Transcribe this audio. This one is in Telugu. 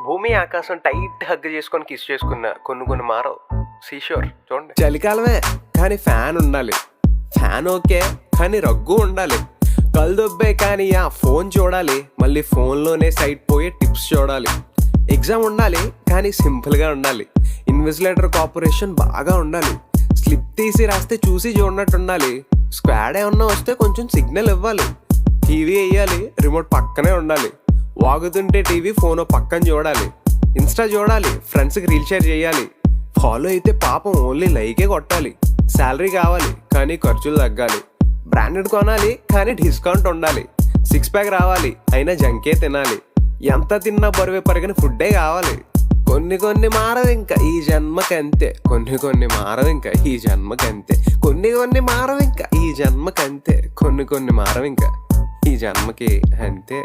భూమి ఆకాశం టైట్ హగ్ చేసుకొని కిస్ చేసుకున్న కొన్ని మారవు. సీషోర్ చూడండి. చలికాలమే కానీ ఫ్యాన్ ఉండాలి, ఫ్యాన్ ఓకే కానీ రగ్గు ఉండాలి. కళ్ళదొబ్బే కానీ ఆ ఫోన్ చూడాలి, మళ్ళీ ఫోన్లోనే సైట్ పోయే టిప్స్ చూడాలి. ఎగ్జామ్ ఉండాలి కానీ సింపుల్గా ఉండాలి. ఇన్విజిలేటర్ కార్పొరేషన్ బాగా ఉండాలి. స్లిప్ తీసి రాస్తే చూసి చూడనట్టు ఉండాలి. స్క్వాడ్ ఏమన్నా వస్తే కొంచెం సిగ్నల్ ఇవ్వాలి. టీవీ వేయాలి, రిమోట్ పక్కనే ఉండాలి. వాగుతుంటే టీవీ ఫోన్ పక్కన చూడాలి. ఇన్స్టా చూడాలి, ఫ్రెండ్స్కి రీల్ షేర్ చేయాలి. ఫాలో అయితే పాపం ఓన్లీ లైకే కొట్టాలి. శాలరీ కావాలి కానీ ఖర్చులు తగ్గాలి. బ్రాండెడ్ కొనాలి కానీ డిస్కౌంట్ ఉండాలి. 6 ప్యాక్ రావాలి అయినా జంకే తినాలి. ఎంత తిన్నా బరువే పరిగిన ఫుడ్డే కావాలి. కొన్ని మారవు ఇంకా ఈ జన్మకంతే, కొన్ని మారవు ఇంకా ఈ జన్మకంతే, కొన్ని మారవు ఇంకా ఈ జన్మకంతే, కొన్ని మారవు ఇంకా ఈ జన్మకి అంతే.